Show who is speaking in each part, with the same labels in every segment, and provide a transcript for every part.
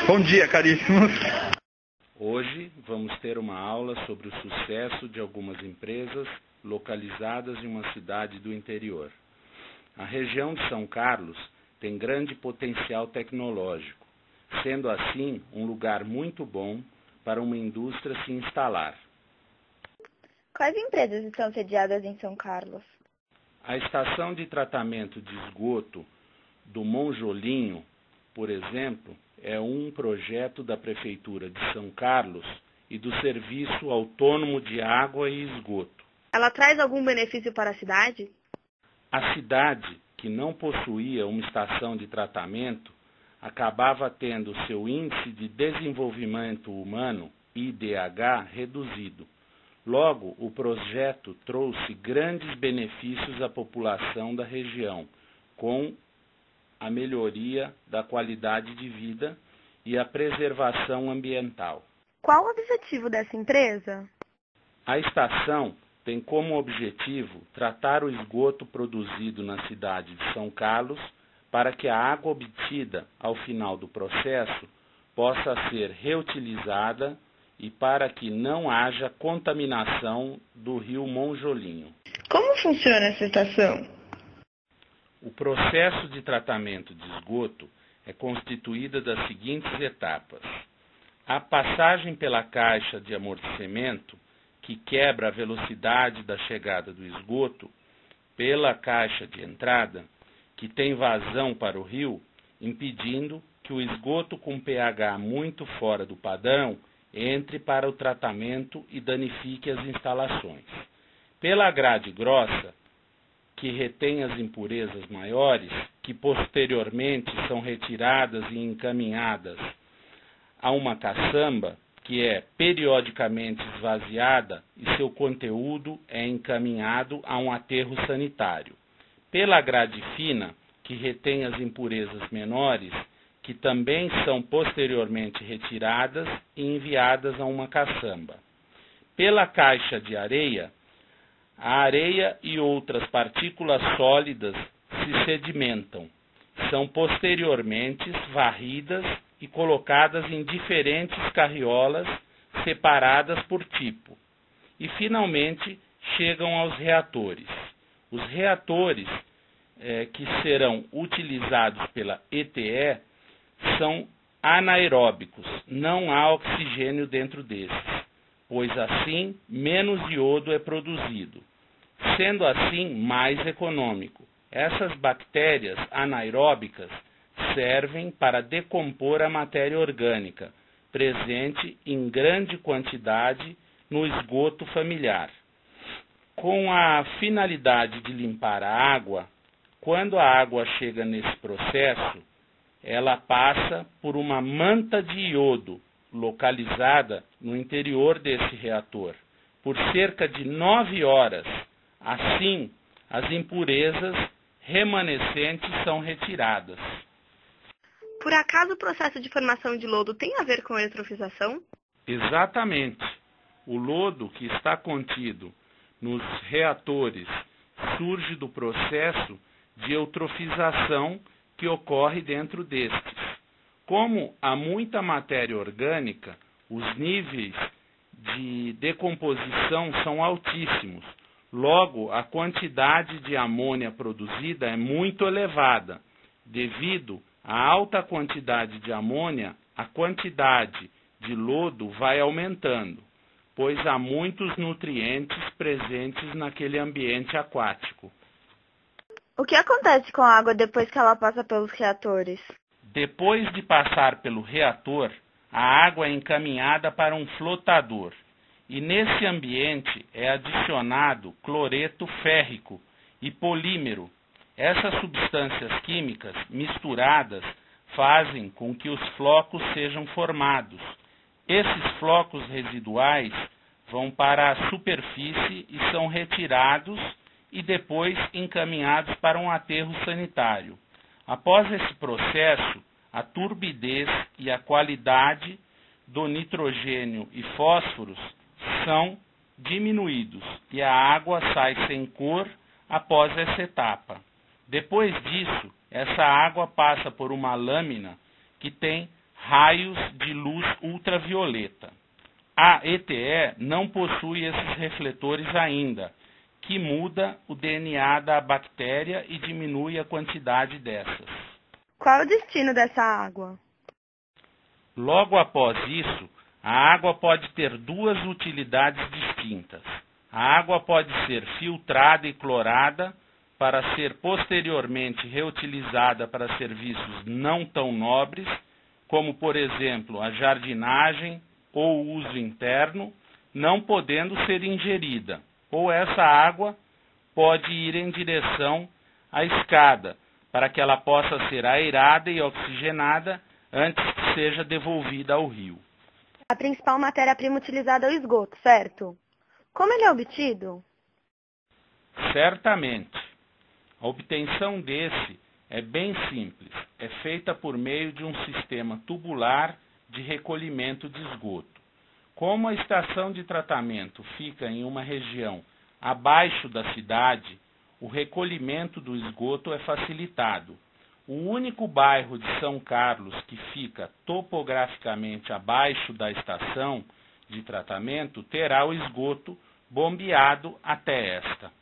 Speaker 1: Bom dia, caríssimos.
Speaker 2: Hoje vamos ter uma aula sobre o sucesso de algumas empresas localizadas em uma cidade do interior. A região de São Carlos tem grande potencial tecnológico, sendo assim um lugar muito bom para uma indústria se instalar.
Speaker 3: Quais empresas estão sediadas em São Carlos?
Speaker 2: A estação de tratamento de esgoto do Monjolinho, por exemplo, é um projeto da Prefeitura de São Carlos e do Serviço Autônomo de Água e Esgoto.
Speaker 3: Ela traz algum benefício para a cidade?
Speaker 2: A cidade, que não possuía uma estação de tratamento, acabava tendo seu índice de desenvolvimento humano, IDH, reduzido. Logo, o projeto trouxe grandes benefícios à população da região, com a melhoria da qualidade de vida e a preservação ambiental.
Speaker 3: Qual o objetivo dessa empresa?
Speaker 2: A estação tem como objetivo tratar o esgoto produzido na cidade de São Carlos para que a água obtida ao final do processo possa ser reutilizada e para que não haja contaminação do rio Monjolinho.
Speaker 3: Como funciona essa estação?
Speaker 2: O processo de tratamento de esgoto é constituído das seguintes etapas: a passagem pela caixa de amortecimento, que quebra a velocidade da chegada do esgoto, pela caixa de entrada, que tem vazão para o rio, impedindo que o esgoto com pH muito fora do padrão entre para o tratamento e danifique as instalações. Pela grade grossa, que retém as impurezas maiores, que posteriormente são retiradas e encaminhadas a uma caçamba, que é periodicamente esvaziada e seu conteúdo é encaminhado a um aterro sanitário. Pela grade fina, que retém as impurezas menores, que também são posteriormente retiradas e enviadas a uma caçamba. Pela caixa de areia, a areia e outras partículas sólidas se sedimentam. São posteriormente varridas e colocadas em diferentes carriolas separadas por tipo. E, finalmente, chegam aos reatores. Os reatores que serão utilizados pela ETE são anaeróbicos, não há oxigênio dentro desses, pois assim menos iodo é produzido, sendo assim mais econômico. Essas bactérias anaeróbicas servem para decompor a matéria orgânica, presente em grande quantidade no esgoto familiar. Com a finalidade de limpar a água, quando a água chega nesse processo, ela passa por uma manta de iodo, localizada no interior desse reator, por cerca de 9 horas. Assim, as impurezas remanescentes são retiradas.
Speaker 3: Por acaso o processo de formação de lodo tem a ver com a eutrofização?
Speaker 2: Exatamente. O lodo que está contido nos reatores surge do processo de eutrofização que ocorre dentro destes. Como há muita matéria orgânica, os níveis de decomposição são altíssimos. Logo, a quantidade de amônia produzida é muito elevada. Devido à alta quantidade de amônia, a quantidade de lodo vai aumentando, pois há muitos nutrientes presentes naquele ambiente aquático.
Speaker 3: O que acontece com a água depois que ela passa pelos reatores?
Speaker 2: Depois de passar pelo reator, a água é encaminhada para um flotador e nesse ambiente é adicionado cloreto férrico e polímero. Essas substâncias químicas misturadas fazem com que os flocos sejam formados. Esses flocos residuais vão para a superfície e são retirados e depois encaminhados para um aterro sanitário. Após esse processo, a turbidez e a qualidade do nitrogênio e fósforos são diminuídos e a água sai sem cor após essa etapa. Depois disso, essa água passa por uma lâmina que tem raios de luz ultravioleta. A ETE não possui esses refletores ainda, que muda o DNA da bactéria e diminui a quantidade dessas.
Speaker 3: Qual é o destino dessa água?
Speaker 2: Logo após isso, a água pode ter duas utilidades distintas. A água pode ser filtrada e clorada para ser posteriormente reutilizada para serviços não tão nobres, como, por exemplo, a jardinagem ou o uso interno, não podendo ser ingerida. Ou essa água pode ir em direção à escada, para que ela possa ser aerada e oxigenada antes que seja devolvida ao rio.
Speaker 3: A principal matéria-prima utilizada é o esgoto, certo? Como ele é obtido?
Speaker 2: Certamente. A obtenção desse é bem simples. É feita por meio de um sistema tubular de recolhimento de esgoto. Como a estação de tratamento fica em uma região abaixo da cidade, o recolhimento do esgoto é facilitado. O único bairro de São Carlos que fica topograficamente abaixo da estação de tratamento terá o esgoto bombeado até esta.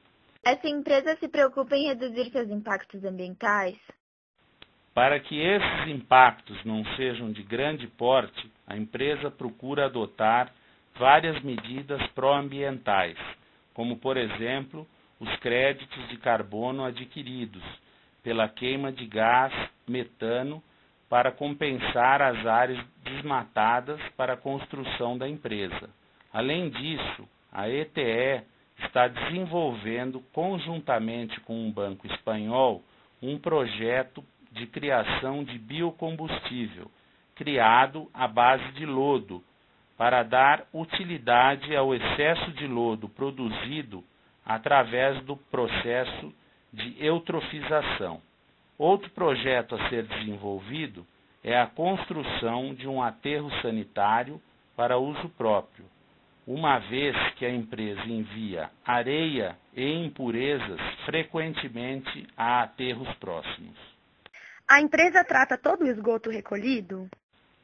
Speaker 1: Essa empresa se preocupa em reduzir seus impactos ambientais?
Speaker 2: Para que esses impactos não sejam de grande porte, a empresa procura adotar várias medidas pró-ambientais, como, por exemplo, os créditos de carbono adquiridos pela queima de gás metano para compensar as áreas desmatadas para a construção da empresa. Além disso, a ETE está desenvolvendo, conjuntamente com um banco espanhol, um projeto de criação de biocombustível, criado à base de lodo, para dar utilidade ao excesso de lodo produzido através do processo de eutrofização. Outro projeto a ser desenvolvido é a construção de um aterro sanitário para uso próprio, uma vez que a empresa envia areia e impurezas frequentemente a aterros próximos.
Speaker 3: A empresa trata todo o esgoto recolhido?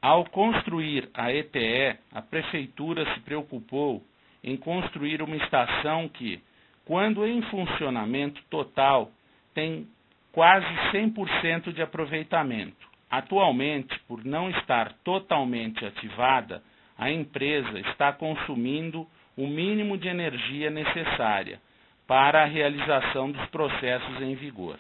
Speaker 2: Ao construir a ETE, a prefeitura se preocupou em construir uma estação que, quando em funcionamento total, tem quase 100% de aproveitamento. Atualmente, por não estar totalmente ativada, a empresa está consumindo o mínimo de energia necessária para a realização dos processos em vigor.